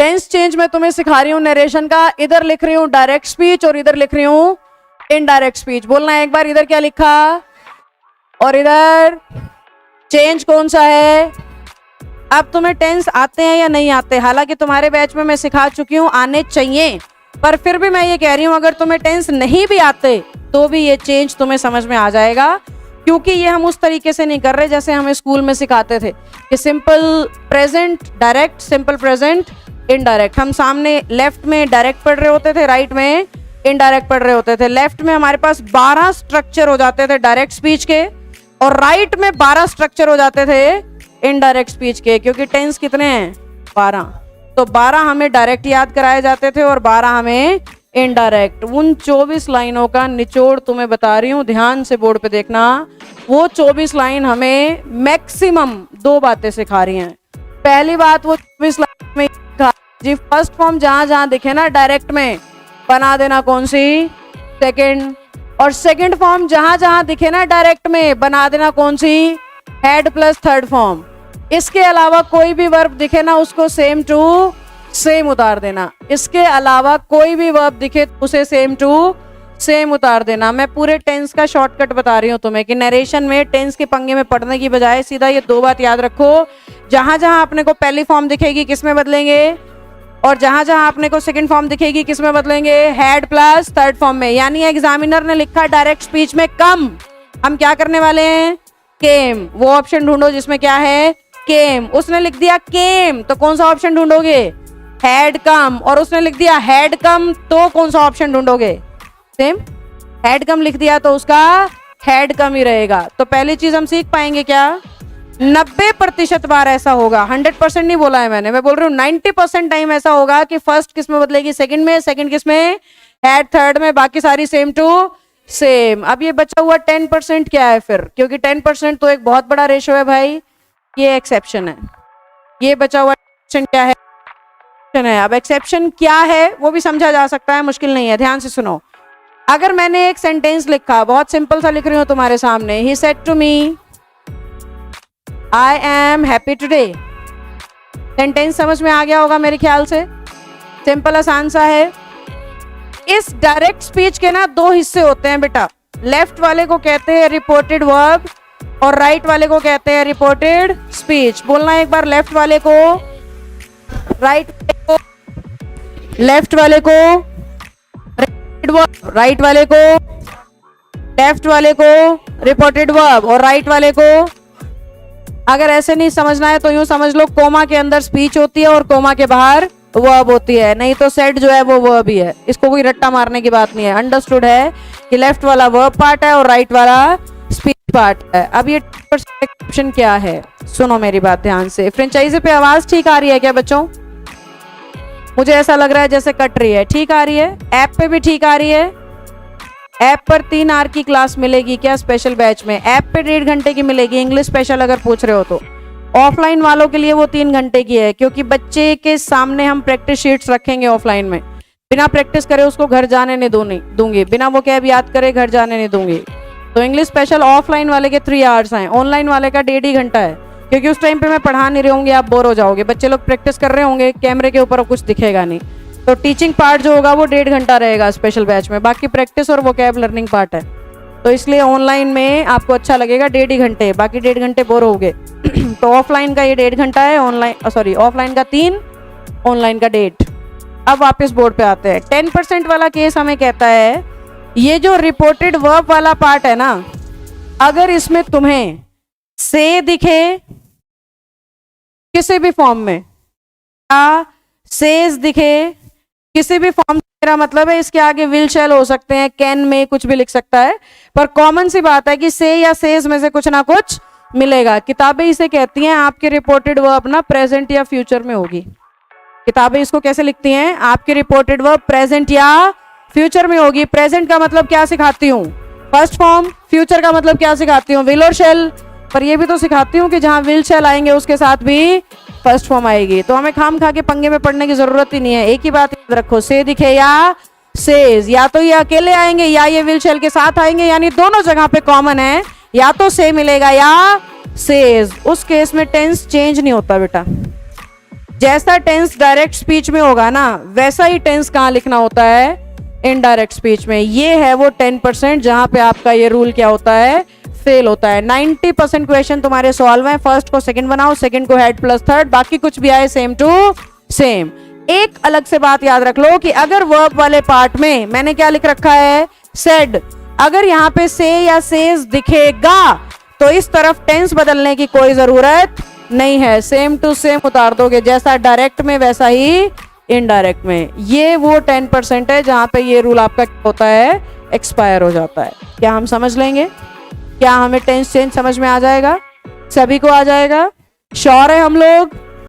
Tense change मैं तुम्हें सिखा रही हूँ नरेशन का। इधर लिख रही हूँ डायरेक्ट स्पीच और इधर लिख रही हूँ इनडायरेक्ट स्पीच। बोलना है एक बार, इधर क्या लिखा और इधर चेंज कौन सा है। अब तुम्हें टेंस आते हैं या नहीं आते, हालांकि तुम्हारे बैच में मैं सिखा चुकी हूँ, आने चाहिए, पर फिर भी मैं ये कह रही हूँ अगर तुम्हें टेंस नहीं भी आते तो भी ये चेंज तुम्हें समझ में आ जाएगा, क्योंकि ये हम उस तरीके से नहीं कर रहे जैसे हमें स्कूल में सिखाते थे कि simple present direct, simple present indirect. हम सामने लेफ्ट में डायरेक्ट पढ़ रहे होते थे, राइट में इनडायरेक्ट पढ़ रहे होते थे। लेफ्ट में हमारे पास 12 स्ट्रक्चर हो जाते थे डायरेक्ट स्पीच के और राइट में 12 स्ट्रक्चर हो जाते थे इनडायरेक्ट स्पीच के, क्योंकि टेंस कितने हैं 12। तो 12 हमें डायरेक्ट याद कराए जाते थे और 12 हमें इनडायरेक्ट। उन 24 लाइनों का निचोड़ तुम्हें बता रही हूँ, ध्यान से बोर्ड पे देखना। वो 24 लाइन हमें मैक्सिमम 2 बातें सिखा रही हैं। पहली बात वो 24 लाइन में जी फर्स्ट फॉर्म जहां जहां दिखे ना डायरेक्ट में बना देना कौन सी, सेकंड। और सेकंड फॉर्म जहां जहां दिखे ना डायरेक्ट में बना देना कौन सी, हेड प्लस थर्ड फॉर्म। इसके अलावा कोई भी वर्ब दिखे ना उसको सेम टू सेम उतार देना। इसके अलावा कोई भी वर्ब दिखे उसे सेम टू सेम उतार देना। मैं पूरे टेंस का शॉर्टकट बता रही हूँ तुम्हें कि नरेशन में टेंस के पंगे में पढ़ने की बजाय सीधा ये 2 बात याद रखो। जहां जहां अपने को पहली फॉर्म दिखेगी किस में बदलेंगे, और जहां जहां अपने को सेकंड फॉर्म दिखेगी किस में बदलेंगे, हेड प्लस थर्ड फॉर्म में। यानी एग्जामिनर ने लिखा डायरेक्ट स्पीच में कम, हम क्या करने वाले हैं, केम। वो ऑप्शन ढूंढो जिसमें क्या है, केम। उसने लिख दिया केम तो कौन सा ऑप्शन ढूंढोगे, हैड कम। और उसने लिख दिया हैड कम तो कौन सा ऑप्शन ढूंढोगे, सेम। हैड कम लिख दिया तो उसका हैड कम ही रहेगा। तो पहली चीज हम सीख पाएंगे क्या, 90% बार ऐसा होगा, 100% नहीं बोला है मैंने, मैं बोल रही हूँ 90% टाइम ऐसा होगा कि फर्स्ट किस में बदलेगी, सेकंड में, सेकंड किस में, हैड थर्ड में, बाकी सारी सेम टू सेम। अब ये बचा हुआ 10% क्या है फिर, क्योंकि 10% तो एक बहुत बड़ा रेशो है भाई, ये एक्सेप्शन है। ये बचा हुआ क्या है, अब एक्सेप्शन क्या है वो भी समझा जा सकता है, मुश्किल नहीं है। ध्यान से सुनो, अगर मैंने एक सेंटेंस लिखा, बहुत सिंपल सा लिख रही हूं तुम्हारे सामने, he said to me I am happy today. Sentence समझ में आ गया होगा मेरे ख्याल से, सिंपल आसान सा है। इस डायरेक्ट स्पीच के ना 2 हिस्से होते हैं बेटा, लेफ्ट वाले को कहते हैं रिपोर्टेड वर्ब और राइट वाले को कहते हैं रिपोर्टेड स्पीच। बोलना एक बार, लेफ्ट वाले को, राइट को, लेफ्ट वाले को राइट वाले को, लेफ्ट वाले को रिपोर्टेड वर्ब और राइट वाले को। अगर ऐसे नहीं समझना है तो यूं समझ लो, कोमा के अंदर स्पीच होती है और कोमा के बाहर वर्ब होती है, नहीं तो सेड जो है वो वर्ब ही है। इसको कोई रट्टा मारने की बात नहीं है, अंडरस्टूड है कि लेफ्ट वाला वर्ब पार्ट है और राइट वाला स्पीच पार्ट है। अब ये एक्सेप्शन क्या है, सुनो मेरी बात ध्यान से। फ्रेंचाइजी पे आवाज ठीक आ रही है क्या बच्चों, मुझे ऐसा लग रहा है जैसे कट रही है, ठीक आ रही है। ऐप पे भी ठीक आ रही है, ऐप पर 3 आवर की क्लास मिलेगी क्या स्पेशल बैच में, ऐप पे 1.5 घंटे की मिलेगी इंग्लिश स्पेशल अगर पूछ रहे हो तो। ऑफलाइन वालों के लिए वो 3 घंटे की है, क्योंकि बच्चे के सामने हम प्रैक्टिस शीट्स रखेंगे ऑफलाइन में, बिना प्रैक्टिस करे उसको घर जाने नहीं दूंगी, बिना वो कैब याद करे घर जाने नहीं दूंगी। तो इंग्लिश स्पेशल ऑफलाइन वाले के 3 आवर्स हैं, ऑनलाइन वाले का 1.5 घंटा है, क्योंकि उस टाइम पे मैं पढ़ा नहीं रही होंगी, आप बोर हो जाओगे, बच्चे लोग प्रैक्टिस कर रहे होंगे, कैमरे के ऊपर कुछ दिखेगा नहीं। तो टीचिंग पार्ट जो होगा वो 1.5 घंटा रहेगा स्पेशल बैच में, बाकी प्रैक्टिस और वोकैब लर्निंग पार्ट है। तो इसलिए ऑनलाइन में आपको अच्छा लगेगा 1.5 घंटे, बाकी 1.5 घंटे बोर होगे। तो ऑफलाइन का ये 1.5 घंटा है, ऑनलाइन सॉरी ऑफलाइन का 3, ऑनलाइन का 1.5। अब वापस बोर्ड पे आते हैं। 10% वाला केस हमें कहता है, ये जो रिपोर्टेड वर्ब वाला पार्ट है ना, अगर इसमें तुम्हें से दिखे किसी भी फॉर्म में, या सेज दिखे किसी भी फॉर्म, मेरा मतलब है इसके आगे विल शैल हो सकते हैं, कैन में कुछ भी लिख सकता है, पर कॉमन सी बात है कि से या सेज में से कुछ ना कुछ मिलेगा। किताबें इसे कहती हैं आपके रिपोर्टेड वर्ब ना प्रेजेंट या फ्यूचर में होगी। किताबें इसको कैसे लिखती हैं, आपकी रिपोर्टेड वर्ब प्रेजेंट या फ्यूचर में होगी। प्रेजेंट का मतलब क्या सिखाती हूँ, फर्स्ट फॉर्म। फ्यूचर का मतलब क्या सिखाती हूँ, विल और शैल। पर ये भी तो सिखाती हूँ कि जहां विल शैल आएंगे उसके साथ भी फर्स्ट फॉर्म आएगी। तो हमें खाम खा के पंगे में पड़ने की जरूरत ही नहीं है, एक ही बात याद रखो, से दिखे या सेज, या तो ये अकेले आएंगे या ये विल शैल के साथ आएंगे, यानी दोनों जगह पे कॉमन है, या तो से मिलेगा या सेज। उस केस में टेंस चेंज नहीं होता बेटा, जैसा टेंस डायरेक्ट स्पीच में होगा ना, वैसा ही टेंस कहाँ लिखना होता है, इनडायरेक्ट स्पीच में। ये है वो 10% जहां पे आपका ये रूल क्या होता है, फेल होता है। 90% क्वेश्चन तुम्हारे सॉल्व हैं, फर्स्ट को सेकंड बनाओ, सेकंड को हेड प्लस थर्ड, बाकी कुछ भी आए सेम टू सेम। एक अलग से बात याद रख लो कि अगर वर्ब वाले पार्ट में मैंने क्या लिख रखा है, सेड, अगर यहाँ पे से या सेज दिखेगा तो इस तरफ टेंस बदलने की कोई जरूरत नहीं है, सेम टू सेम उतार दोगे, जैसा डायरेक्ट में वैसा ही इनडायरेक्ट में। ये वो 10% है जहां पे ये रूल आपका क्या होता है, एक्सपायर हो जाता है। क्या हम समझ लेंगे? क्या हमें टेंस चेंज समझ में आ जाएगा? सभी को आ जाएगा? श्योर है हम लोग?